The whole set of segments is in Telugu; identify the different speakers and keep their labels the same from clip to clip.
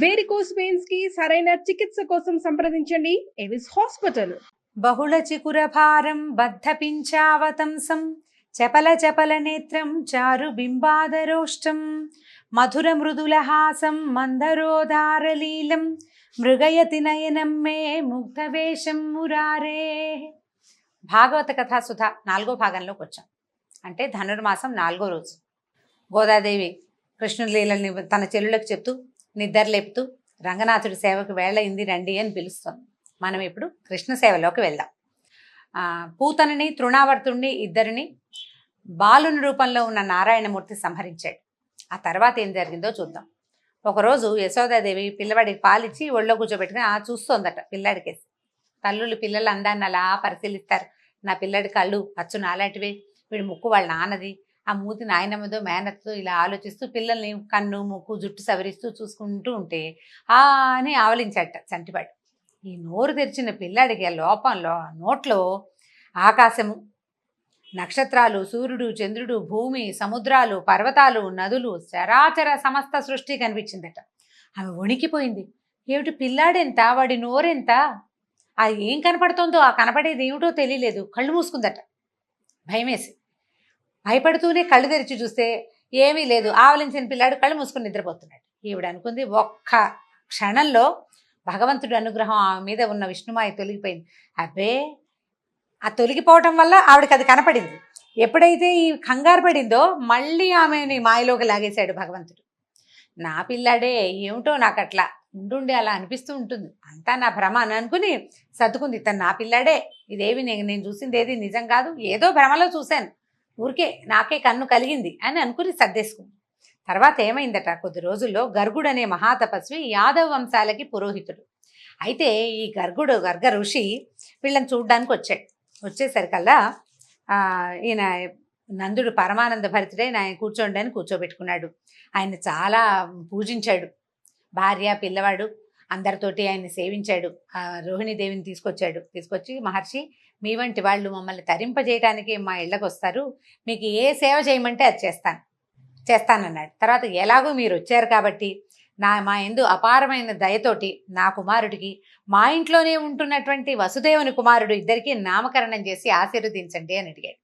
Speaker 1: వేరికోస్ వెయిన్స్ కి సరైన చికిత్స కోసం సంప్రదించండి ఎవిస్ హాస్పిటల్.
Speaker 2: బహుళ చికుర భారం బద్ధ పించావతంసం చపల చపల నేత్రం చారు బింబాదరోష్టం మధుర మృదులహాసం మందరోదారలీలం మృగయతి నయనం మే ముగ్ధవేషం మురారే. భాగవత కథాసుధ 4వ భాగంలోకి వచ్చాం. అంటే ధనుర్మాసం 4వ రోజు గోదాదేవి కృష్ణుడి లీలని తన చెల్లులకు చెప్తూ నిద్రలేపుతూ రంగనాథుడి సేవకు వేళయింది రండి అని పిలుస్తోంది. మనం ఇప్పుడు కృష్ణ సేవలోకి వెళ్దాం. పూతనని తృణావర్తుణ్ణి ఇద్దరిని బాలుని రూపంలో ఉన్న నారాయణమూర్తి సంహరించాడు. ఆ తర్వాత ఏం జరిగిందో చూద్దాం. ఒకరోజు యశోదాదేవి పిల్లవాడికి పాలిచ్చి ఒళ్ళో కూర్చోబెట్టుకుని చూస్తోందట పిల్లాడికేసి. తల్లులు పిల్లల అందాన్ని అలా పరిశీలిస్తారు. నా పిల్లడి కళ్ళు అచ్చు నాలాంటివే, వీడి ముక్కు వాళ్ళ నాన్నది, ఆ మూతి నాయనమ్మదో మేనత్తో ఇలా ఆలోచిస్తూ పిల్లల్ని కన్ను ముక్కు జుట్టు సవరిస్తూ చూసుకుంటూ ఉంటే అని ఆవలించాట చంటివాడు. ఈ నోరు తెరిచిన పిల్లాడికి ఆ లోపంలో నోట్లో ఆకాశము, నక్షత్రాలు, సూర్యుడు, చంద్రుడు, భూమి, సముద్రాలు, పర్వతాలు, నదులు, చరాచర సమస్త సృష్టి కనిపించిందట. ఆమె వణికిపోయింది. ఏమిటి పిల్లాడెంత, వాడి నోరెంత, ఏం కనపడుతోందో ఆ కనపడేది ఏమిటో తెలియలేదు. కళ్ళు మూసుకుందట భయమేసి. భయపడుతూనే కళ్ళు తెరిచి చూస్తే ఏమీ లేదు. ఆవలించిన పిల్లాడు కళ్ళు మూసుకుని నిద్రపోతున్నాడు. ఈవిడ అనుకుంది, ఒక్క క్షణంలో భగవంతుడి అనుగ్రహం ఆమె మీద ఉన్న విష్ణుమాయ తొలగిపోయింది. అబ్బే, ఆ తొలగిపోవటం వల్ల ఆవిడకి అది కనపడింది. ఎప్పుడైతే ఈ కంగారు పడిందో మళ్ళీ ఆమెని మాయలోకి లాగేశాడు భగవంతుడు. నా పిల్లాడే, ఏమిటో నాకు అట్లా ఉండుండి అలా అనిపిస్తూ ఉంటుంది, అంతా నా భ్రమ అని అనుకుని సర్దుకుంది. తను నా పిల్లాడే, ఇదేవి నేను చూసింది ఏది నిజం కాదు, ఏదో భ్రమలో చూశాను, ఊరికే నాకే కన్ను కలిగింది అని అనుకుని సర్దేసుకుంది. తర్వాత ఏమైందట, కొద్ది రోజుల్లో గర్గుడు అనే మహాతపస్వి యాదవ వంశాలకి పురోహితుడు. అయితే ఈ గర్గ ఋషి వీళ్ళని చూడ్డానికి వచ్చాడు. వచ్చేసరికల్లా ఈయన నందుడు పరమానంద భరితుడై ఆయన కూర్చోండి అని కూర్చోబెట్టుకున్నాడు. ఆయన చాలా పూజించాడు. భార్య పిల్లవాడు అందరితోటి ఆయన్ని సేవించాడు. రోహిణీదేవిని తీసుకొచ్చి, మహర్షి, మీ వంటి వాళ్ళు మమ్మల్ని తరింపజేయడానికి మా ఇళ్ళకు వస్తారు, మీకు ఏ సేవ చేయమంటే అది చేస్తానన్నాడు. తర్వాత ఎలాగో మీరు వచ్చారు కాబట్టి మా యందు అపారమైన దయతోటి నా కుమారుడికి మా ఇంట్లోనే ఉంటున్నటువంటి వసుదేవుని కుమారుడు ఇద్దరికి నామకరణం చేసి ఆశీర్వదించండి అని అడిగాడు.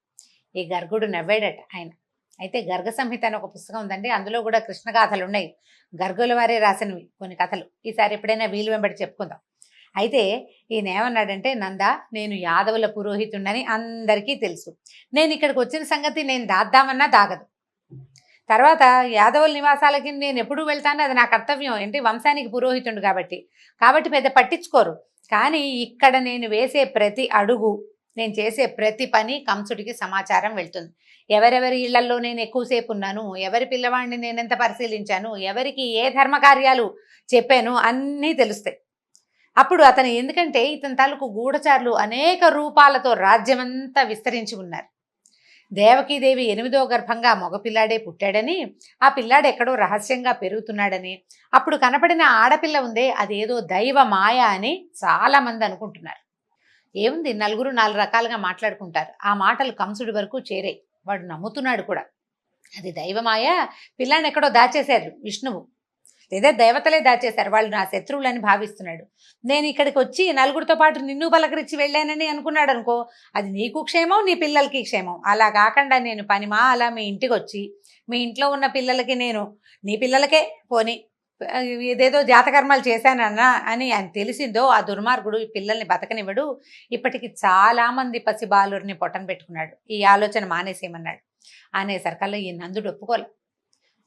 Speaker 2: ఈ గర్గుడు నవ్వాడట ఆయన. అయితే గర్గ సంహిత అని ఒక పుస్తకం ఉందండి, అందులో కూడా కృష్ణగాథలు ఉన్నాయి. గర్గుల వారే రాసినవి కొన్ని కథలు. ఈసారి ఎప్పుడైనా వీలు వెంబడి చెప్పుకుందాం. అయితే ఈయన ఏమన్నాడంటే, నంద, నేను యాదవుల పురోహితుడని అందరికీ తెలుసు. నేను ఇక్కడికి వచ్చిన సంగతి నేను దాద్దామన్నా దాగదు. తర్వాత యాదవుల నివాసాలకి నేను ఎప్పుడు వెళ్తానో అది నా కర్తవ్యం, ఏంటి వంశానికి పురోహితుడు కాబట్టి పెద్ద పట్టించుకోరు. కానీ ఇక్కడ నేను వేసే ప్రతి అడుగు, నేను చేసే ప్రతి పని కంసుడికి సమాచారం వెళ్తుంది. ఎవరెవరి ఇళ్లలో నేను ఎక్కువసేపు ఉన్నాను, ఎవరి పిల్లవాడిని నేను ఎంత పరిశీలించాను, ఎవరికి ఏ ధర్మకార్యాలు చెప్పాను అన్నీ తెలుస్తాయి. అప్పుడు అతను, ఎందుకంటే ఇతని తాలూకు గూఢచారులు అనేక రూపాలతో రాజ్యమంతా విస్తరించి ఉన్నారు. దేవకీదేవి 8వ గర్భంగా మగపిల్లాడే పుట్టాడని, ఆ పిల్లాడు ఎక్కడో రహస్యంగా పెరుగుతున్నాడని, అప్పుడు కనపడిన ఆడపిల్ల ఉందే అదేదో దైవ మాయ అని చాలామంది అనుకుంటున్నారు. ఏముంది, నలుగురు 4 రకాలుగా మాట్లాడుకుంటారు. ఆ మాటలు కంసుడి వరకు చేరాయి. వాడు నమ్ముతున్నాడు కూడా. అది దైవమాయ, పిల్లాన్ని ఎక్కడో దాచేశారు విష్ణువు, లేదా దేవతలే దాచేశారు, వాళ్ళు నా శత్రువులని భావిస్తున్నాడు. నేను ఇక్కడికి వచ్చి నలుగురితో పాటు నిన్ను పలకరించి వెళ్ళానని అనుకున్నాడు అనుకో, అది నీకు క్షేమం, నీ పిల్లలకి క్షేమం. అలా కాకుండా నేను పనిమా అలా మీ ఇంటికి వచ్చి మీ ఇంట్లో ఉన్న పిల్లలకి, నేను నీ పిల్లలకే పోని ఏదేదో జాతకర్మాలు చేశానన్నా అని ఆయన తెలిసిందో ఆ దుర్మార్గుడు ఈ పిల్లల్ని బతకనివ్వడు. ఇప్పటికి చాలామంది పసిబాలురిని పొట్టన పెట్టుకున్నాడు. ఈ ఆలోచన మానేసేయమన్నాడు. అనేసరికల్లా ఈ నందుడు ఒప్పుకోలే.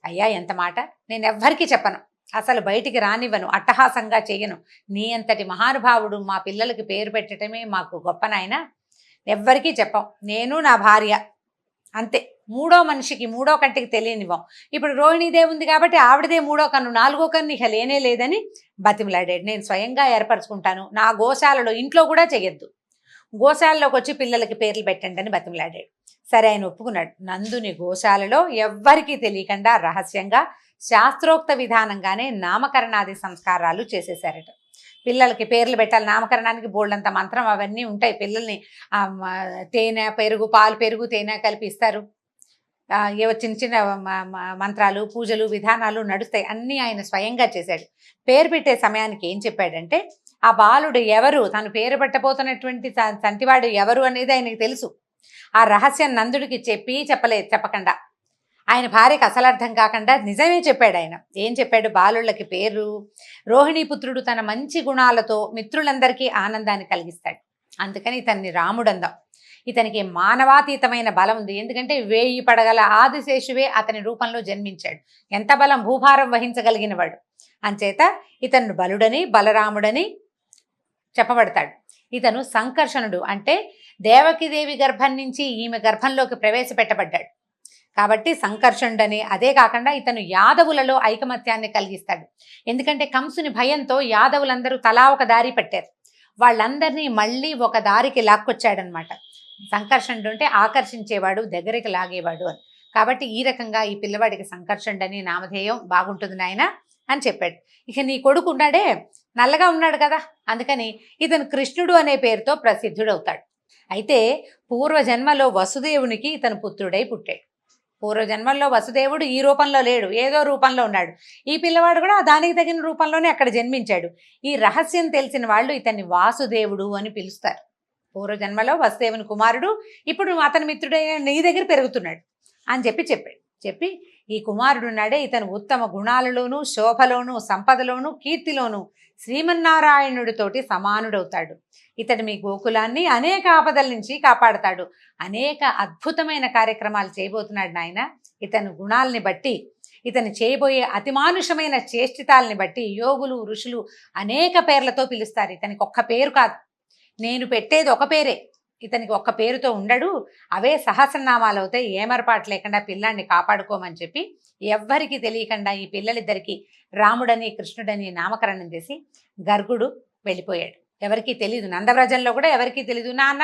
Speaker 2: అయ్యా, ఎంత మాట, నేను ఎవ్వరికీ చెప్పను, అసలు బయటికి రానివ్వను, అట్టహాసంగా చెయ్యను. నీ అంతటి మహానుభావుడు మా పిల్లలకి పేరు పెట్టడమే మాకు గొప్ప నాయన, ఎవ్వరికీ చెప్పం, నేను నా భార్య అంతే. మూడో మనిషికి, మూడో కంటికి తెలియనివ్వం. ఇప్పుడు రోహిణీదేవి ఉంది కాబట్టి ఆవిడదే 3వ కన్ను, 4వ కన్ను ఇక లేనే లేదని బతిమలాడాడు. నేను స్వయంగా ఏర్పరచుకుంటాను, నా గోశాలలో, ఇంట్లో కూడా చెయ్యొద్దు, గోశాలలోకి వచ్చి పిల్లలకి పేర్లు పెట్టండి అని బతిమలాడాడు. సరే, ఆయన ఒప్పుకున్నాడు. నందుని గోశాలలో ఎవ్వరికీ తెలియకుండా రహస్యంగా శాస్త్రోక్త విధానంగానే నామకరణాది సంస్కారాలు చేసేశారట. పిల్లలకి పేర్లు పెట్టాలి, నామకరణానికి బోల్డంత మంత్రం అవన్నీ ఉంటాయి. పిల్లల్ని తేనె పెరుగు, పాలు పెరుగు తేనె కలిపి ఇస్తారు. ఏవో చిన్న చిన్న మంత్రాలు పూజలు విధానాలు నడుస్తాయి, అన్నీ ఆయన స్వయంగా చేశాడు. పేరు పెట్టే సమయానికి ఏం చెప్పాడంటే ఆ బాలుడు ఎవరు, తను పేరు పెట్టబోతున్నటువంటి తంటివాడు ఎవరు అనేది ఆయనకి తెలుసు. ఆ రహస్యం నందుడికి చెప్పకుండా ఆయన భార్యకు అసలు అర్థం కాకుండా నిజమే చెప్పాడు. ఆయన ఏం చెప్పాడు, బాలుళ్ళకి పేరు రోహిణీపుత్రుడు తన మంచి గుణాలతో మిత్రులందరికీ ఆనందాన్ని కలిగిస్తాడు, అందుకని ఇతన్ని రాముడు అందాం. ఇతనికి మానవాతీతమైన బలం ఉంది, ఎందుకంటే 1000 పడగల ఆదిశేషువే అతని రూపంలో జన్మించాడు. ఎంత బలం, భూభారం వహించగలిగిన వాడు. అంచేత ఇతను బలుడని బలరాముడని చెప్పబడతాడు. ఇతను సంకర్షణుడు, అంటే దేవకిదేవి గర్భం నుంచి ఈమె గర్భంలోకి ప్రవేశపెట్టబడ్డాడు కాబట్టి సంకర్షణుడని. అదే కాకుండా ఇతను యాదవులలో ఐకమత్యాన్ని కలిగిస్తాడు, ఎందుకంటే కంసుని భయంతో యాదవులందరూ తలా ఒక దారి పట్టారు, వాళ్ళందరినీ మళ్ళీ ఒక దారికి లాక్కొచ్చాడనమాట. సంకర్షణుడు అంటే ఆకర్షించేవాడు, దగ్గరికి లాగేవాడు అని. కాబట్టి ఈ రకంగా ఈ పిల్లవాడికి సంకర్షణుడని నామధేయం బాగుంటుంది నాయన అని చెప్పాడు. ఇక నీ కొడుకు ఉన్నాడే, నల్లగా ఉన్నాడు కదా, అందుకని ఇతను కృష్ణుడు అనే పేరుతో ప్రసిద్ధుడవుతాడు. అయితే పూర్వజన్మలో వసుదేవునికి ఇతను పుత్రుడై పుట్టాడు. పూర్వజన్మల్లో వసుదేవుడు ఈ రూపంలో లేడు, ఏదో రూపంలో ఉన్నాడు. ఈ పిల్లవాడు కూడా దానికి తగిన రూపంలోనే అక్కడ జన్మించాడు. ఈ రహస్యం తెలిసిన వాళ్ళు ఇతన్ని వాసుదేవుడు అని పిలుస్తారు. పూర్వజన్మలో వసుదేవుని కుమారుడు, ఇప్పుడు అతని మిత్రుడైన నీ దగ్గర పెరుగుతున్నాడు అని చెప్పి ఈ కుమారుడు ఉన్నాడే, ఇతను ఉత్తమ గుణాలలోనూ శోభలోనూ సంపదలోనూ కీర్తిలోనూ శ్రీమన్నారాయణుడితోటి సమానుడవుతాడు. ఇతడు మీ గోకులాన్ని అనేక ఆపదల నుంచి కాపాడతాడు, అనేక అద్భుతమైన కార్యక్రమాలు చేయబోతున్నాడు నాయన. ఇతని గుణాలని బట్టి, ఇతను చేయబోయే అతిమానుషమైన చేష్టితాలని బట్టి యోగులు ఋషులు అనేక పేర్లతో పిలుస్తారు. ఇతనికి ఒక్క పేరు కాదు, నేను పెట్టేది ఒక పేరే, ఇతనికి ఒక్క పేరుతో ఉండడు, అవే సహస్రనామాలు అవుతాయి. ఏమరపాటు లేకుండా పిల్లాన్ని కాపాడుకోమని చెప్పి ఎవ్వరికి తెలియకుండా ఈ పిల్లలిద్దరికి రాముడని కృష్ణుడని నామకరణం చేసి గర్గుడు వెళ్ళిపోయాడు. ఎవరికి తెలీదు, నందవ్రజంలో కూడా ఎవరికి తెలీదు. నాన్న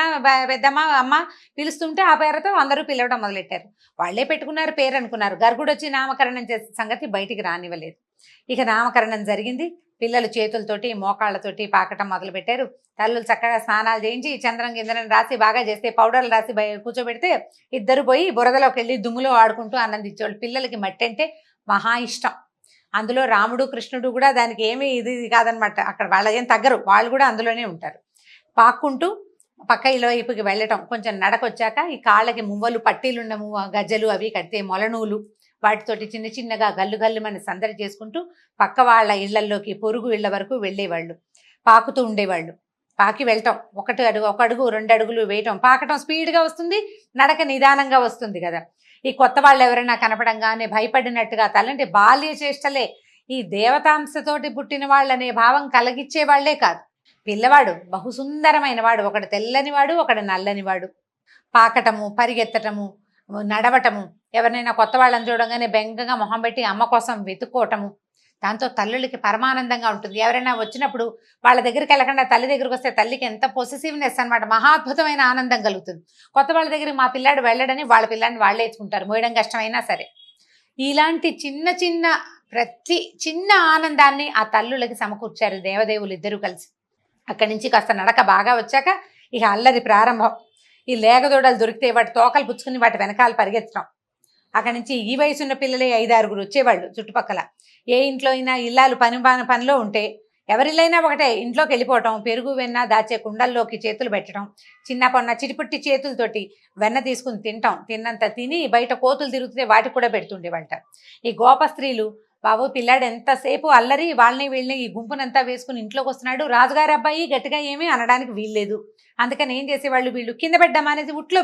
Speaker 2: పెద్దమ్మ అమ్మ పిలుస్తుంటే ఆ పేరుతో అందరూ పిలవడం మొదలెట్టారు. వాళ్లే పెట్టుకున్నారు పేరు అనుకున్నారు. గర్గుడు వచ్చి నామకరణం చేసే సంగతి బయటికి రానివ్వలేదు. ఇక నామకరణం జరిగింది. పిల్లలు చేతులతోటి మోకాళ్ళతోటి పాకటం మొదలుపెట్టారు. తల్లులు చక్కగా స్నానాలు చేయించి చంద్రం గిందరం రాసి బాగా చేస్తే పౌడర్లు రాసి కూర్చోబెడితే ఇద్దరు పోయి బురదలోకి వెళ్ళి దుమ్ములో ఆడుకుంటూ ఆనందించేవాళ్ళు. పిల్లలకి మట్టి అంటే మహా ఇష్టం. అందులో రాముడు కృష్ణుడు కూడా దానికి ఏమీ ఇది కాదనమాట. అక్కడ వాళ్ళ ఏం తగ్గరు, వాళ్ళు కూడా అందులోనే ఉంటారు. పాక్కుంటూ పక్క ఇళ్ళ వైపుకి వెళ్ళటం. కొంచెం నడకొచ్చాక ఈ కాళ్ళకి మువ్వలు పట్టీలున్న గజ్జలు అవి కడితే మొలనూలు వాటితోటి చిన్న చిన్నగా గల్లు గల్లు మన సందడి చేసుకుంటూ పక్క వాళ్ళ ఇళ్లల్లోకి పొరుగు ఇళ్ల వరకు వెళ్ళేవాళ్ళు. పాకుతూ ఉండేవాళ్ళు. పాకి వెళ్ళటం, ఒక అడుగు 2 అడుగులు వేయటం. పాకటం స్పీడ్గా వస్తుంది, నడక నిదానంగా వస్తుంది కదా. ఈ కొత్త వాళ్ళు ఎవరైనా కనపడంగానే భయపడినట్టుగా తలంటే బాల్య చేష్టలే. ఈ దేవతాంశతోటి పుట్టిన వాళ్ళనే భావం కలిగించే వాళ్లే కాదు. పిల్లవాడు బహుసుందరమైన వాడు, ఒకడు తెల్లనివాడు ఒకడు నల్లనివాడు. పాకటము, పరిగెత్తటము, నడవటము, ఎవరినైనా కొత్త వాళ్ళని చూడగానే బెంగగా మొహం పెట్టి అమ్మ కోసం వెతుక్కోవటము, దాంతో తల్లులకి పరమానందంగా ఉంటుంది. ఎవరైనా వచ్చినప్పుడు వాళ్ళ దగ్గరికి వెళ్ళకుండా తల్లి దగ్గరికి వస్తే తల్లికి ఎంత పొసెసివ్నెస్ అనమాట, మహాద్భుతమైన ఆనందం కలుగుతుంది. కొత్త వాళ్ళ దగ్గరికి మా పిల్లాడు వెళ్ళడని వాళ్ళ పిల్లాడిని వాళ్ళే ఎత్తుకుంటారు, మోయడం కష్టమైనా సరే. ఇలాంటి ప్రతి చిన్న ఆనందాన్ని ఆ తల్లులకి సమకూర్చారు దేవదేవులు ఇద్దరూ కలిసి. అక్కడి నుంచి కాస్త నడక బాగా వచ్చాక ఇక అల్లరి ప్రారంభం. ఈ లేగదూడలు దొరికితే వాటి తోకలు పుచ్చుకుని వాటి వెనకాల పరిగెత్తడం. అక్కడి నుంచి ఈ వయసున్న పిల్లలే 5-6 వచ్చేవాళ్ళు చుట్టుపక్కల. ఏ ఇంట్లో అయినా ఇల్లాలు పనిలో ఉంటే ఎవరిల్లైనా ఒకటే ఇంట్లోకి వెళ్ళిపోవటం, పెరుగు వెన్న దాచే కుండల్లోకి చేతులు పెట్టడం, చిన్న పొన్న చిటిపుట్టి చేతులతోటి వెన్న తీసుకుని తినటం, తిన్నంత తిని బయట కోతులు తిరుగుతుంటే వాటికి కూడా పెడుతుండేవంట. ఈ గోప స్త్రీలు బాబు పిల్లాడు ఎంతసేపు అల్లరి, వాళ్ళని వీళ్ళని ఈ గుంపునంతా వేసుకుని ఇంట్లోకి వస్తున్నాడు, రాజుగారి అబ్బాయి గట్టిగా ఏమీ అనడానికి వీల్లేదు. అందుకని ఏం చేసేవాళ్ళు, వీళ్ళు కింద పెట్టడం అనేది ఉట్లో